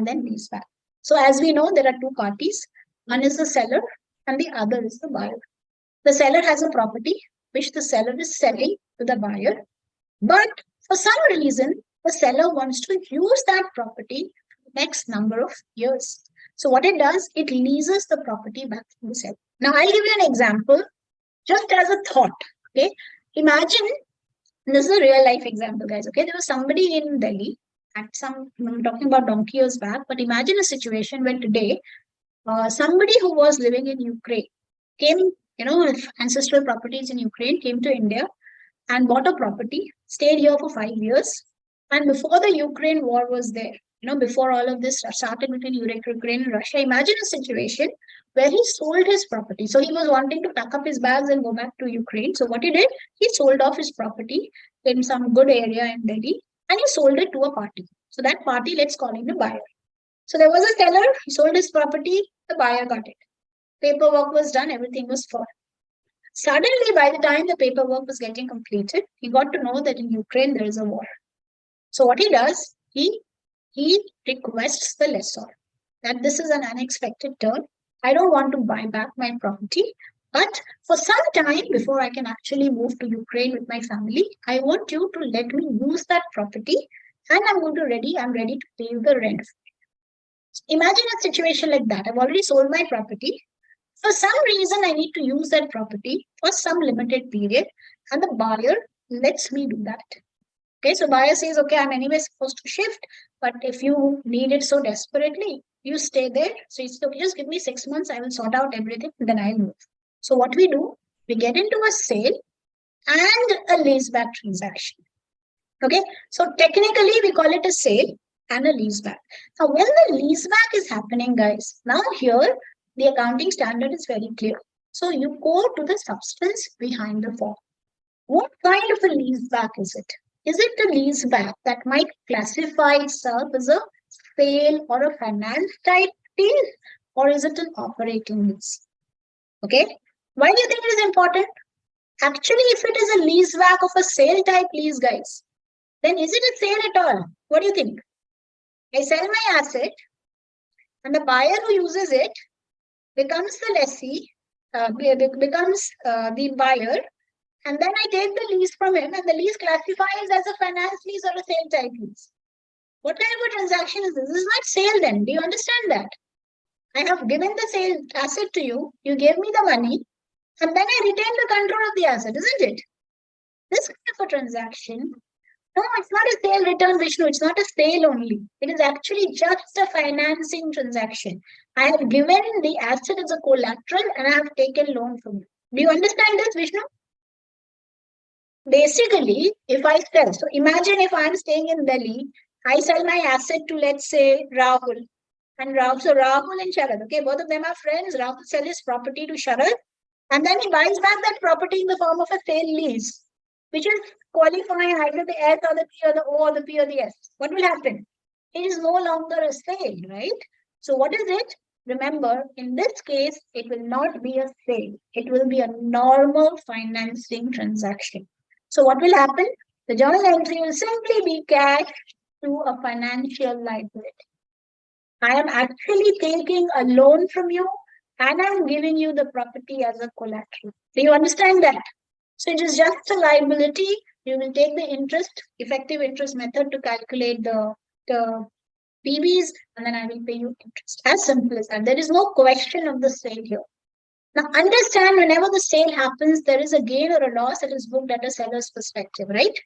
and then leaseback. So as we know, there are two parties. One is the seller and the other is the buyer. The seller has a property which the seller is selling to the buyer. But for some reason, the seller wants to use that property for the next number of years. So what it does, it leases the property back to the seller. Now I'll give you an example just as a thought. Okay. Imagine, this is a real life example, guys. Okay. There was somebody in Delhi at I'm talking about donkey years back, but imagine a situation when today somebody who was living in Ukraine came, with ancestral properties in Ukraine, came to India and bought a property, stayed here for 5 years. And before the Ukraine war was there, before all of this started between Ukraine and Russia, imagine a situation where he sold his property. So he was wanting to pack up his bags and go back to Ukraine. So what he did, he sold off his property in some good area in Delhi and he sold it to a party. So that party, let's call him the buyer. So there was a seller, he sold his property, the buyer got it. Paperwork was done, everything was fine. Suddenly, by the time the paperwork was getting completed, he got to know that in Ukraine there is a war. So what he does, he requests the lessor that this is an unexpected turn. I don't want to buy back my property, but for some time before I can actually move to Ukraine with my family, I want you to let me use that property, and I'm ready to pay you the rent. Imagine a situation like that. I've already sold my property. For some reason, I need to use that property for some limited period, and the buyer lets me do that. Okay, so buyer says, okay, I'm anyway supposed to shift, but if you need it so desperately, you stay there. So it's okay, just give me 6 months, I will sort out everything, and then I'll move. So what we do, we get into a sale and a leaseback transaction. Okay, so technically we call it a sale and a leaseback. Now, when the leaseback is happening, guys, now here the accounting standard is very clear. So you go to the substance behind the form. What kind of a leaseback is it? Is it a leaseback that might classify itself as a sale or a finance type lease, or is it an operating lease? Okay, why do you think it is important? Actually, if it is a leaseback of a sale type lease, guys, then is it a sale at all? What do you think? I sell my asset, and the buyer who uses it becomes the lessee, becomes the buyer, and then I take the lease from him, and the lease classifies as a finance lease or a sale type lease. What kind of a transaction is this? This is not sale then. Do you understand that? I have given the sale asset to you, you gave me the money, and then I retain the control of the asset, isn't it? This kind of a transaction, no, it's not a sale return, Vishnu. It's not a sale only. It is actually just a financing transaction. I have given the asset as a collateral and I have taken loan from you. Do you understand this, Vishnu? Basically, if I sell, so imagine if I'm staying in Delhi, I sell my asset to, let's say, Rahul. And Rahul and Sharad, okay, both of them are friends. Rahul sells his property to Sharad, and then he buys back that property in the form of a sale lease, which is qualifying either the S or the P or the O or the P or the S. What will happen? It is no longer a sale, right? So what is it? Remember, in this case, it will not be a sale. It will be a normal financing transaction. So what will happen? The journal entry will simply be cash to a financial liability. I am actually taking a loan from you and I'm giving you the property as a collateral. Do you understand that? So it is just a liability. You will take the interest, effective interest method to calculate the PBs, and then I will pay you interest. As simple as that. There is no question of the sale here. Now understand, whenever the sale happens, there is a gain or a loss that is booked at a seller's perspective, right?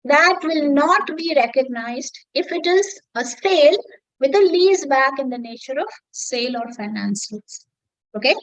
That will not be recognized if it is a sale with a lease back in the nature of sale or finance lease. Okay?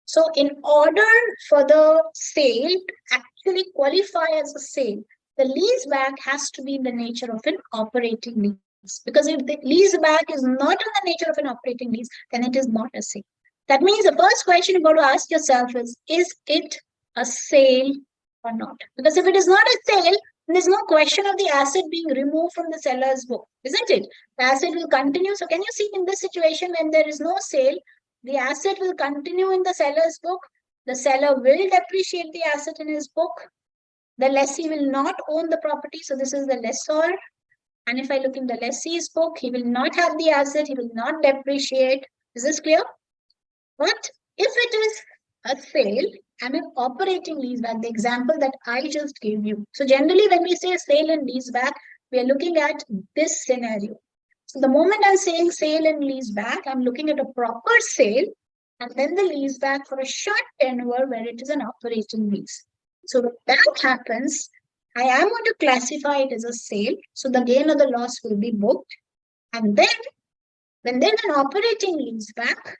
So in order for the sale to actually qualify as a sale, the lease back has to be in the nature of an operating lease. Because if the lease back is not in the nature of an operating lease, then it is not a sale. That means the first question you've got to ask yourself is it a sale or not? Because if it is not a sale, there's no question of the asset being removed from the seller's book, isn't it? The asset will continue. So can you see in this situation, when there is no sale, the asset will continue in the seller's book. The seller will depreciate the asset in his book. The lessee will not own the property. So this is the lessor. And if I look in the lessee's book, he will not have the asset, he will not depreciate. Is this clear? But if it is a sale and an operating leaseback, the example that I just gave you. So generally when we say sale and leaseback, we are looking at this scenario. So the moment I'm saying sale and leaseback, I'm looking at a proper sale and then the leaseback for a short tenure where it is an operating lease. So when that happens, I am going to classify it as a sale. So the gain or the loss will be booked. And then when there's an operating leaseback,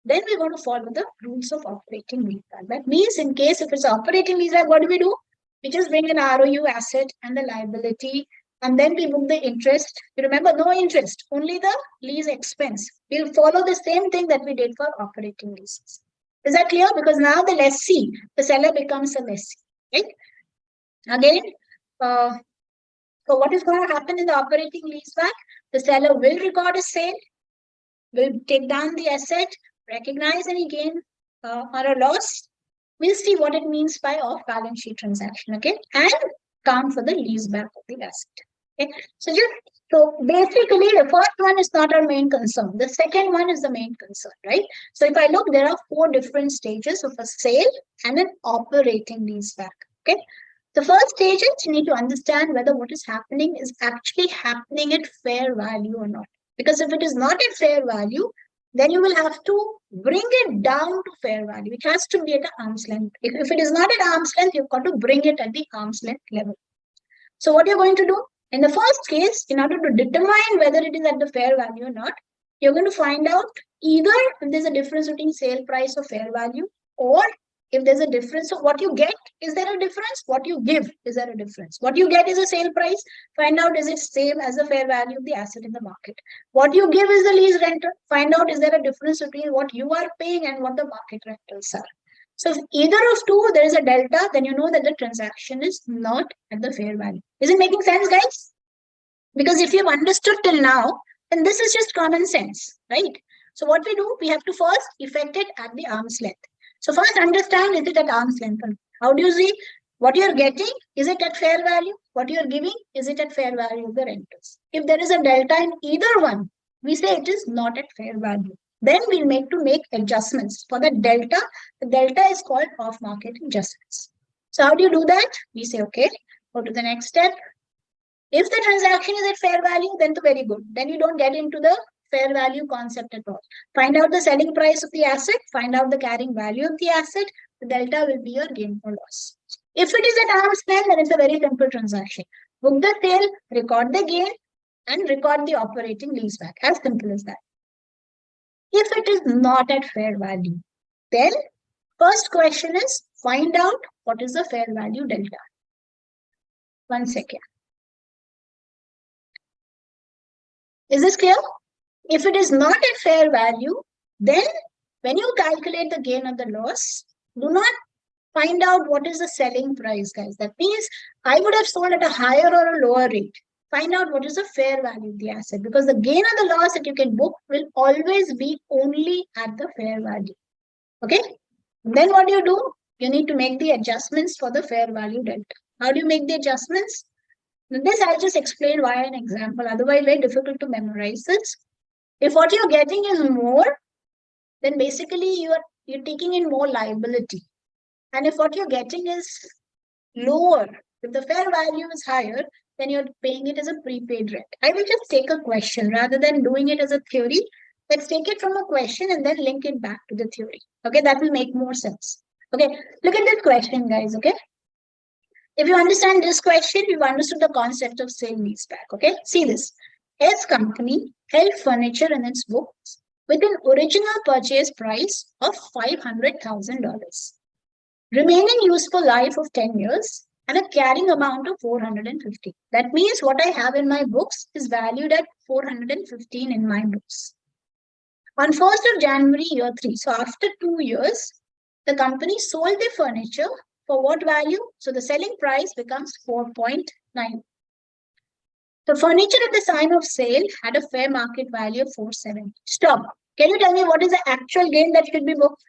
then we're going to follow the rules of operating leaseback. That means in case if it's operating leaseback, what do? We just bring an ROU asset and the liability, and then we book the interest. You remember, no interest, only the lease expense. We'll follow the same thing that we did for operating leases. Is that clear? Because now the lessee, the seller becomes a lessee, right? Again, so what is going to happen in the operating leaseback? The seller will record a sale, will take down the asset, recognize any gain or a loss. We'll see what it means by off-balance sheet transaction, okay? And count for the leaseback of the asset. Okay, so basically the first one is not our main concern. The second one is the main concern, right? So if I look, there are 4 different stages of a sale and an operating leaseback. Okay. The first stage is you need to understand whether what is happening is actually happening at fair value or not. Because if it is not at fair value, then you will have to bring it down to fair value. It has to be at arm's length. If it is not at arm's length, you've got to bring it at the arm's length level. So what you're going to do, in the first case, in order to determine whether it is at the fair value or not, you're going to find out either if there's a difference between sale price or fair value, or if there's a difference. So what you get, is there a difference? What you give, is there a difference? What you get is a sale price. Find out, is it same as the fair value of the asset in the market? What you give is the lease rental. Find out, is there a difference between what you are paying and what the market rentals are? So if either of two, there is a delta, then you know that the transaction is not at the fair value. Is it making sense, guys? Because if you've understood till now, then this is just common sense, right? So what we do, we have to first effect it at the arm's length. So first understand, is it at arm's length? How do you see what you're getting? Is it at fair value? What you're giving? Is it at fair value of the rentals? If there is a delta in either one, we say it is not at fair value. Then we'll make adjustments for the delta. The delta is called off-market adjustments. So how do you do that? We say, okay, go to the next step. If the transaction is at fair value, then very good. Then you don't get into the fair value concept at all. Find out the selling price of the asset, find out the carrying value of the asset. The delta will be your gain or loss. If it is at arm's length, then it's a very simple transaction. Book the sale, record the gain, and record the operating leaseback. As simple as that. If it is not at fair value, then first question is find out what is the fair value delta. 1 second. Is this clear? If it is not at fair value, then when you calculate the gain or the loss, do not find out what is the selling price, guys. That means I would have sold at a higher or a lower rate. Find out what is the fair value of the asset, because the gain or the loss that you can book will always be only at the fair value. Okay? Then what do? You need to make the adjustments for the fair value delta. How do you make the adjustments? This I'll just explain via an example. Otherwise, very difficult to memorize this. If what you're getting is more, then basically you're taking in more liability. And if what you're getting is lower, if the fair value is higher, then you're paying it as a prepaid rent. I will just take a question rather than doing it as a theory. Let's take it from a question and then link it back to the theory. Okay, that will make more sense. Okay, look at this question, guys. Okay, if you understand this question, you've understood the concept of sale leaseback. Okay, see this. S company held furniture in its books with an original purchase price of $500,000, remaining useful life of 10 years, and a carrying amount of 450. That means what I have in my books is valued at 415 in my books. On 1st of January, year 3, so after 2 years, the company sold the furniture for what value? So the selling price becomes 4.9. The furniture at the time of sale had a fair market value of 470. Stop. Can you tell me what is the actual gain that should be booked?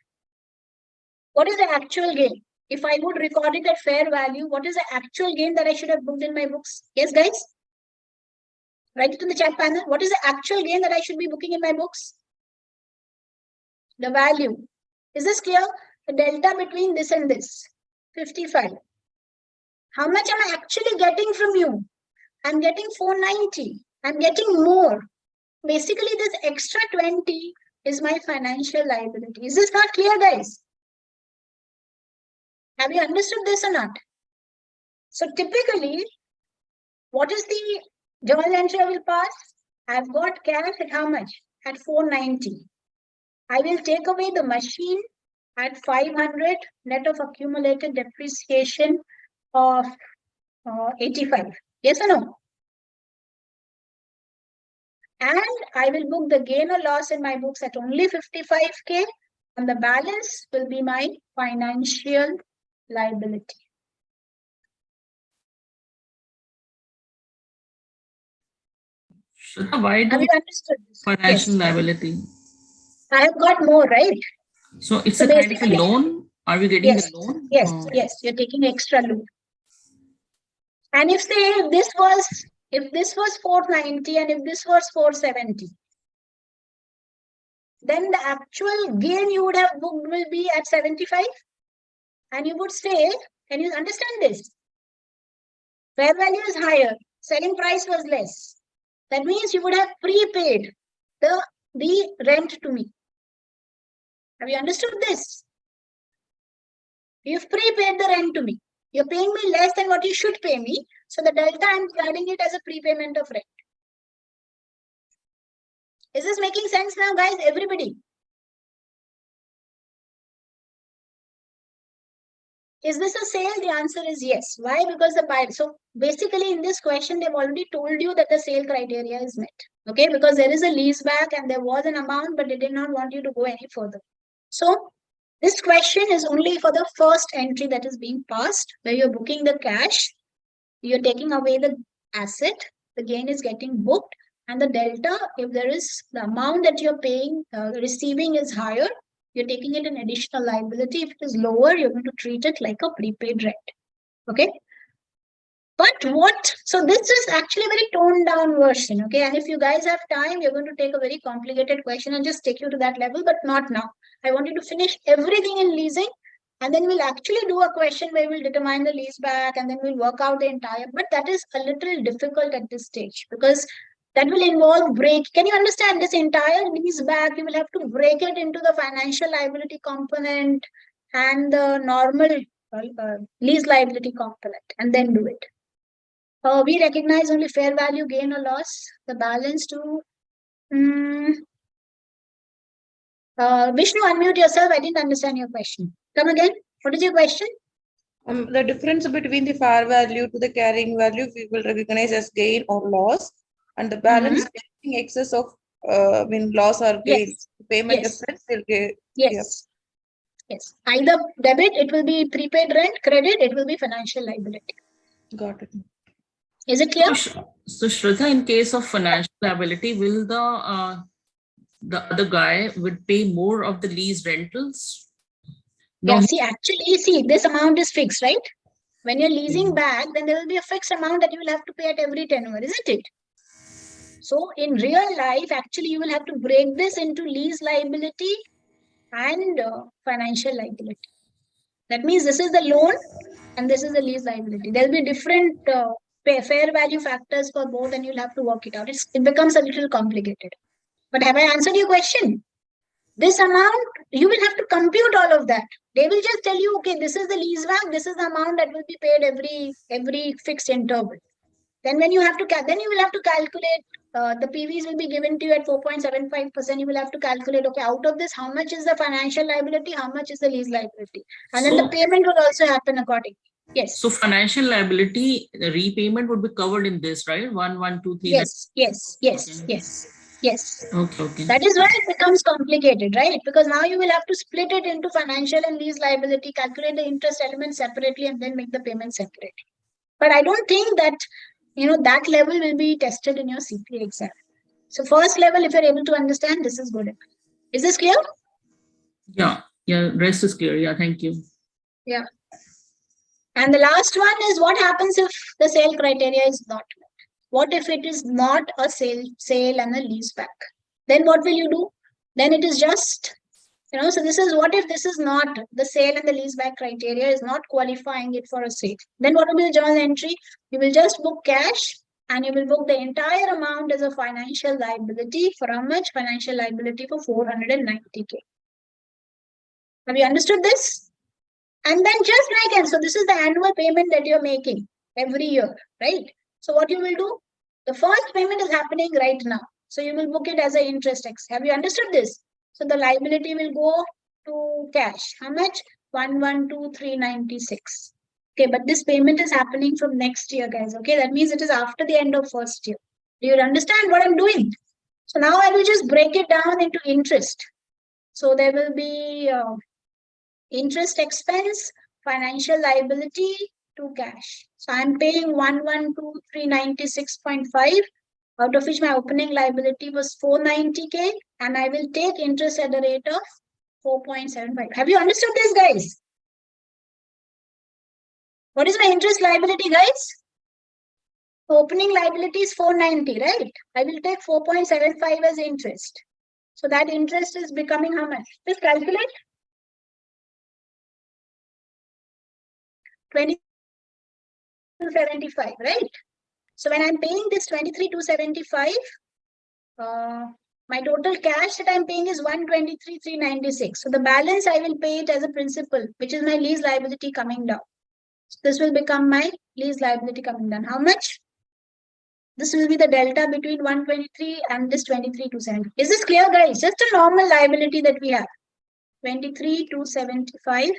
What is the actual gain? If I would record it at fair value, what is the actual gain that I should have booked in my books? Yes, guys? Write it in the chat panel. What is the actual gain that I should be booking in my books? The value. Is this clear? The delta between this and this. 55. How much am I actually getting from you? I'm getting 490. I'm getting more. Basically, this extra 20 is my financial liability. Is this not clear, guys? Have you understood this or not? So typically, what is the journal entry I will pass? I've got cash at how much? At 490. I will take away the machine at 500 net of accumulated depreciation of 85. Yes or no? And I will book the gain or loss in my books at only 55K, and the balance will be my financial liability. Why do have you understood this? financial liability? I have got more, right? So it's a kind of a loan. Are we getting the loan? Yes, you're taking extra loan. And if say this was 490 and if this was 470, then the actual gain you would have booked will be at 75. And you would say, can you understand this? Fair value is higher, selling price was less. That means you would have prepaid the rent to me. Have you understood this? You've prepaid the rent to me. You're paying me less than what you should pay me. So the delta, I'm adding it as a prepayment of rent. Is this making sense now, guys? Everybody? Is this a sale? The answer is yes. Why? Because the buyer. So basically in this question, they've already told you that the sale criteria is met. Okay, because there is a lease back and there was an amount, but they did not want you to go any further. So this question is only for the first entry that is being passed, where you're booking the cash, you're taking away the asset, the gain is getting booked, and the delta, if there is the amount that you're paying, receiving is higher, you're taking it an additional liability. If it is lower, you're going to treat it like a prepaid rent. Okay. But so this is actually a very toned down version. Okay. And if you guys have time, you're going to take a very complicated question and just take you to that level, but not now. I want you to finish everything in leasing. And then we'll actually do a question where we'll determine the lease back and then we'll work out the entire, but that is a little difficult at this stage because that will involve Can you understand this entire lease back? You will have to break it into the financial liability component and the normal lease liability component and then do it. We recognize only fair value gain or loss, the balance to Vishnu, unmute yourself. I didn't understand your question. Come again. What is your question? The difference between the fair value to the carrying value we will recognize as gain or loss, and the balance in excess of loss or gain. Payment difference will get. Yes. Either debit, it will be prepaid rent. Credit, it will be financial liability. Got it. Is it clear? So Shraddha, in case of financial liability, will the other guy would pay more of the lease rentals? No. Yeah, see, this amount is fixed, right? When you're leasing back, then there will be a fixed amount that you will have to pay at every tenure, isn't it? So in real life, actually, you will have to break this into lease liability and financial liability. That means this is the loan and this is the lease liability. There will be different fair value factors for both and you'll have to work it out. It becomes a little complicated. But have I answered your question? This amount, you will have to compute all of that. They will just tell you, okay, this is the lease back, this is the amount that will be paid every fixed interval. Then when you have to, then you will have to calculate, the PVs will be given to you at 4.75%. You will have to calculate, okay, out of this, how much is the financial liability, how much is the lease liability? And then the payment will also happen accordingly. Yes. So financial liability, the repayment would be covered in this, right? 1, 1, 2, 3. Yes. Okay. That is why it becomes complicated, right? Because now you will have to split it into financial and lease liability, calculate the interest element separately, and then make the payment separately. But I don't think that that level will be tested in your CPA exam. So first level, if you're able to understand, this is good. Is this clear? Yeah. Rest is clear. Yeah, thank you. Yeah. And the last one is what happens if the sale criteria is not met. What if it is not a sale and a lease back? Then what will you do? Then it is just, so this is what if this is not the sale and the lease back criteria is not qualifying it for a sale. Then what will be the journal entry? You will just book cash and you will book the entire amount as a financial liability. For how much? Financial liability for 490K. Have you understood this? And then just like, and so this is the annual payment that you're making every year, right? So what you will do? The first payment is happening right now. So you will book it as an interest X. Have you understood this? So the liability will go to cash. How much? 112,396. Okay, but this payment is happening from next year, guys. Okay, that means it is after the end of first year. Do you understand what I'm doing? So now I will just break it down into interest. So there will be interest expense, financial liability to cash. So I'm paying 112,396.5, out of which my opening liability was 490K, and I will take interest at the rate of 4.75. Have you understood this, guys? What is my interest liability, guys? Opening liability is 490, right? I will take 4.75 as interest. So that interest is becoming how much? Just calculate. 23,275, right? So when I'm paying this 23,275, my total cash that I'm paying is 123,396. So the balance I will pay it as a principal, which is my lease liability coming down. So this will become my lease liability coming down. How much? This will be the delta between 123 and this 23,270. Is this clear, guys? Just a normal liability that we have. 23,275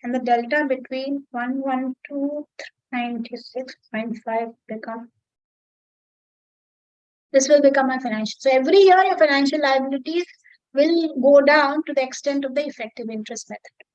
and the delta between 112,96.5 become. This will become my financial. So every year your financial liabilities will go down to the extent of the effective interest method.